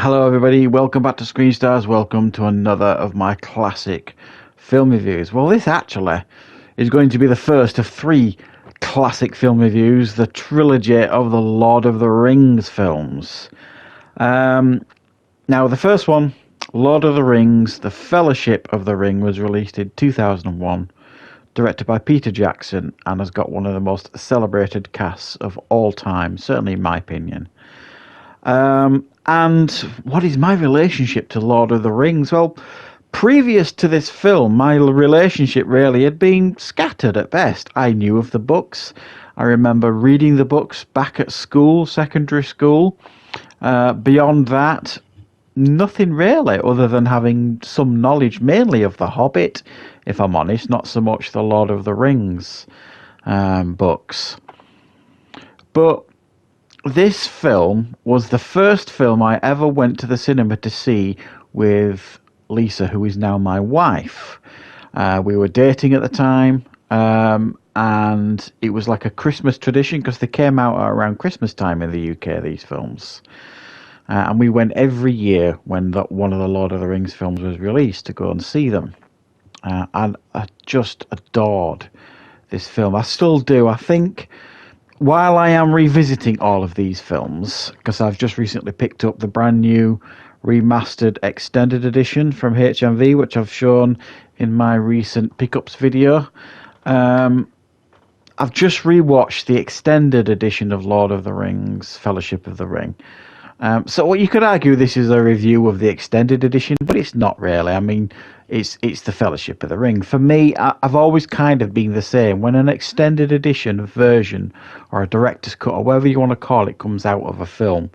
Hello everybody, welcome back to Screenstars, welcome to another of my classic film reviews. Well, this actually is going to be the first of three classic film reviews, the trilogy of the Lord of the Rings films. Now the first one, Lord of the Rings, The Fellowship of the Ring, was released in 2001, directed by Peter Jackson, and has got one of the most celebrated casts of all time, certainly in my opinion. And what is my relationship to Lord of the Rings? Well, previous to this film, my relationship really had been scattered at best. I knew of the books. I remember reading the books back at school, secondary school. Beyond that, nothing really, other than having some knowledge mainly of The Hobbit, if I'm honest, not so much the Lord of the Rings books. But this film was the first film I ever went to the cinema to see with Lisa, who is now my wife. We were dating at the time, and it was like a Christmas tradition because they came out around Christmas time in the UK, these films. And we went every year when one of the Lord of the Rings films was released to go and see them. And I just adored this film. I still do. I think while I am revisiting all of these films, because I've just recently picked up the brand new remastered extended edition from HMV, which I've shown in my recent pickups video, I've just rewatched the extended edition of Lord of the Rings, Fellowship of the Ring. So what you could argue this is a review of the extended edition, but it's not really. I mean, it's the Fellowship of the Ring. For me, I've always kind of been the same. When an extended edition version or a director's cut or whatever you want to call it comes out of a film,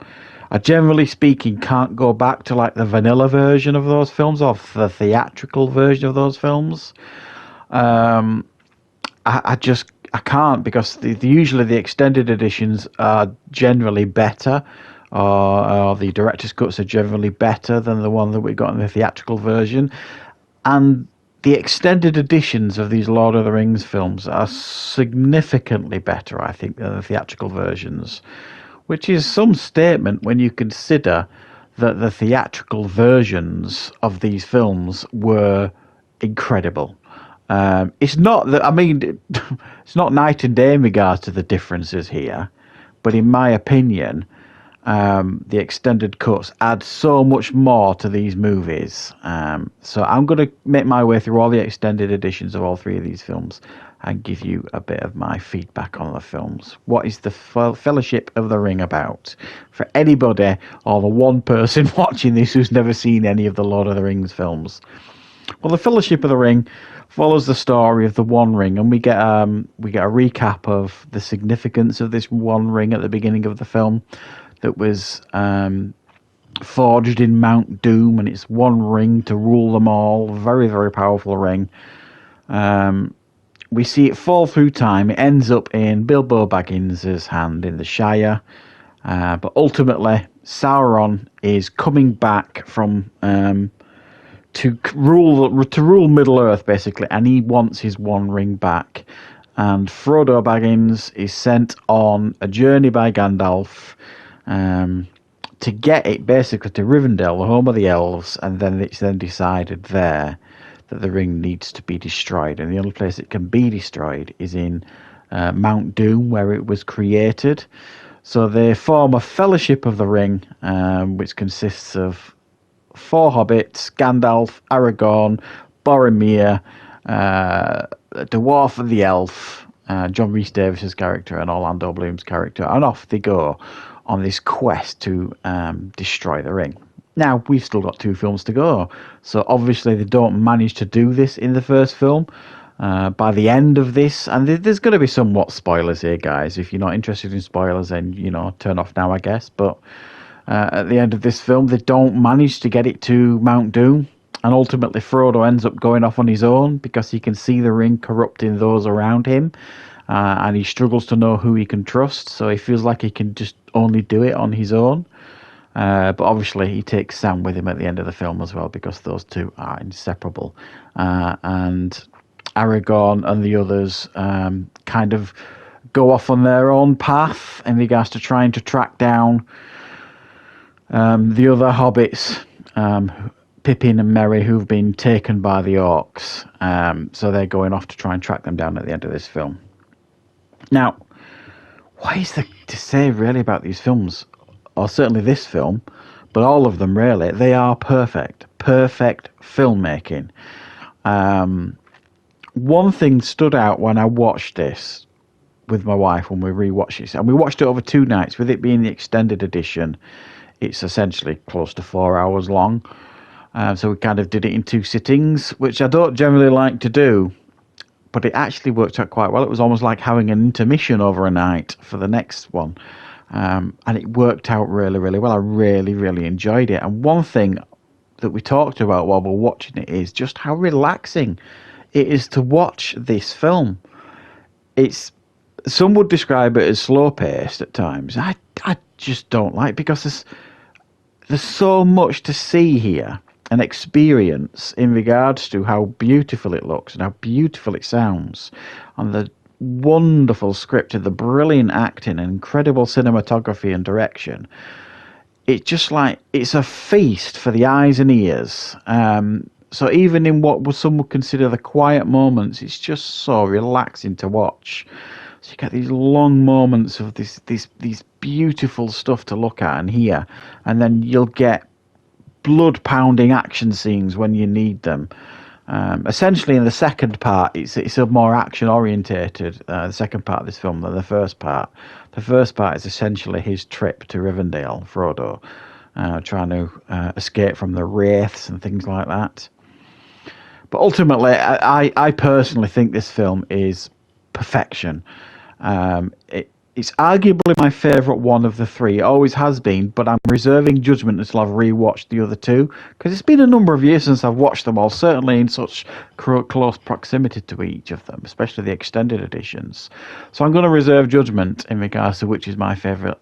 I generally speaking can't go back to like the vanilla version of those films or the theatrical version of those films. I can't, because usually the extended editions are generally better. Or the director's cuts are generally better than the one that we got in the theatrical version. And the extended editions of these Lord of the Rings films are significantly better, I think, than the theatrical versions, which is some statement when you consider that the theatrical versions of these films were incredible. It's not that, I mean, it's not night and day in regards to the differences here, but in my opinion, the extended cuts add so much more to these movies. So I'm going to make my way through all the extended editions of all three of these films and give you a bit of my feedback on the films. What is the Fellowship of the Ring about? For anybody or the one person watching this who's never seen any of the Lord of the Rings films. Well, the Fellowship of the Ring follows the story of the One Ring, and we get a recap of the significance of this One Ring at the beginning of the film. That was forged in Mount Doom, and it's one ring to rule them all. Very, very powerful ring. We see it fall through time. It ends up in Bilbo Baggins's hand in the Shire. But ultimately, Sauron is coming back from to rule Middle Earth, basically, and he wants his One Ring back. And Frodo Baggins is sent on a journey by Gandalf to get it basically to Rivendell, the home of the elves, and then it's then decided there that the ring needs to be destroyed, and the only place it can be destroyed is in Mount Doom, where it was created. So they form a Fellowship of the Ring, which consists of 4 hobbits: Gandalf, Aragorn, Boromir, the dwarf and the elf, John Rhys Davis's character and Orlando Bloom's character, and off they go on this quest to destroy the ring. Now, we've still got 2 films to go, so obviously they don't manage to do this in the first film. By the end of this, and there's going to be somewhat spoilers here, guys. If you're not interested in spoilers, then, turn off now, I guess. But at the end of this film, they don't manage to get it to Mount Doom, and ultimately Frodo ends up going off on his own because he can see the ring corrupting those around him. And he struggles to know who he can trust, so he feels like he can just only do it on his own. But obviously he takes Sam with him at the end of the film as well, because those two are inseparable. And Aragorn and the others kind of go off on their own path in regards to trying to track down the other hobbits, Pippin and Merry, who've been taken by the orcs. So they're going off to try and track them down at the end of this film. Now, what is there to say really about these films? Or certainly this film, but all of them really. They are perfect. Perfect filmmaking. One thing stood out when I watched this with my wife when we rewatched it, and we watched it over 2 nights. With it being the extended edition, it's essentially close to 4 hours long. So we kind of did it in 2 sittings, which I don't generally like to do, but it actually worked out quite well. It was almost like having an intermission over a night for the next one. And it worked out really, really well. I really, really enjoyed it. And one thing that we talked about while we're watching it is just how relaxing it is to watch this film. Some would describe it as slow paced at times. I just don't like it because there's so much to see here and experience in regards to how beautiful it looks and how beautiful it sounds, and the wonderful script and the brilliant acting and incredible cinematography and direction. It's just like it's a feast for the eyes and ears. So even in what some would consider the quiet moments, it's just so relaxing to watch. So you get these long moments of these beautiful stuff to look at and hear, and then you'll get blood-pounding action scenes when you need them. Essentially, in the second part, it's a more action-orientated, the second part of this film, than the first part. The first part is essentially his trip to Rivendell, Frodo, trying to escape from the wraiths and things like that. But ultimately, I personally think this film is perfection. It's arguably my favourite one of the 3. It always has been, but I'm reserving judgment until I've rewatched the other 2, because it's been a number of years since I've watched them all, certainly in such close proximity to each of them, especially the extended editions. So I'm going to reserve judgment in regards to which is my favourite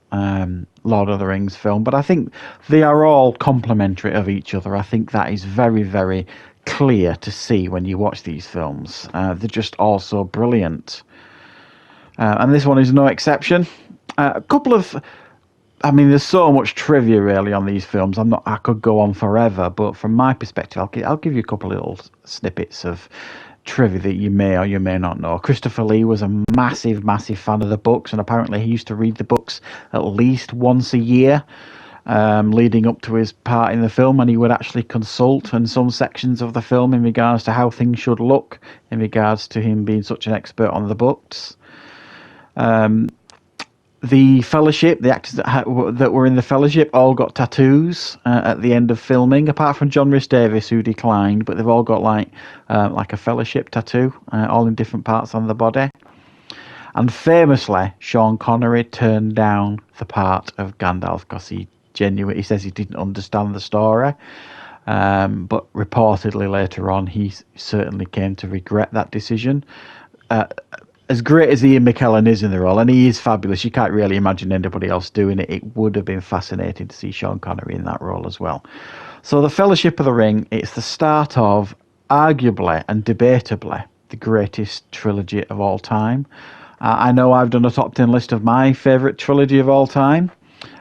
Lord of the Rings film, but I think they are all complementary of each other. I think that is very, very clear to see when you watch these films. They're just all so brilliant. And this one is no exception. There's so much trivia really on these films. I could go on forever, but from my perspective, I'll give you a couple of little snippets of trivia that you may or you may not know. Christopher Lee was a massive, massive fan of the books, and apparently he used to read the books at least once a year, leading up to his part in the film, and he would actually consult in some sections of the film in regards to how things should look, in regards to him being such an expert on the books. The Fellowship, the actors that were in the Fellowship, all got tattoos at the end of filming, apart from John Rhys Davies, who declined. But they've all got like a Fellowship tattoo, all in different parts on the body. And famously, Sean Connery turned down the part of Gandalf because he says he didn't understand the story. But reportedly later on, he certainly came to regret that decision. As great as Ian McKellen is in the role, and he is fabulous, you can't really imagine anybody else doing it. It would have been fascinating to see Sean Connery in that role as well. So The Fellowship of the Ring, it's the start of, arguably and debatably, the greatest trilogy of all time. I know I've done a top 10 list of my favourite trilogy of all time.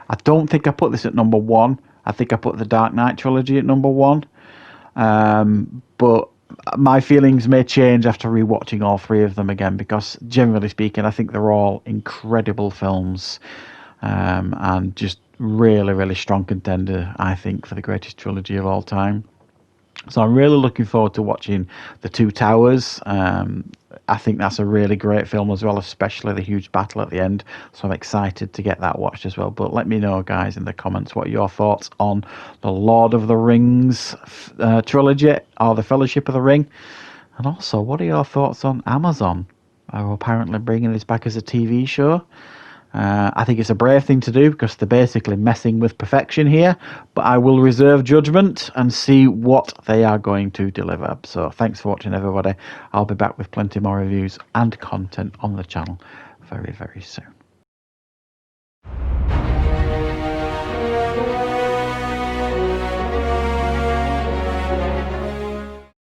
I don't think I put this at number 1. I think I put the Dark Knight trilogy at number 1. But my feelings may change after rewatching all 3 of them again, because generally speaking, I think they're all incredible films, and just really, really strong contender, I think, for the greatest trilogy of all time. So I'm really looking forward to watching The Two Towers. I think that's a really great film as well, especially the huge battle at the end. So I'm excited to get that watched as well. But let me know, guys, in the comments what are your thoughts on the Lord of the Rings trilogy or the Fellowship of the Ring. And also, what are your thoughts on Amazon? Are apparently bringing this back as a TV show. I think it's a brave thing to do because they're basically messing with perfection here, but I will reserve judgment and see what they are going to deliver. So thanks for watching, everybody. I'll be back with plenty more reviews and content on the channel very, very soon.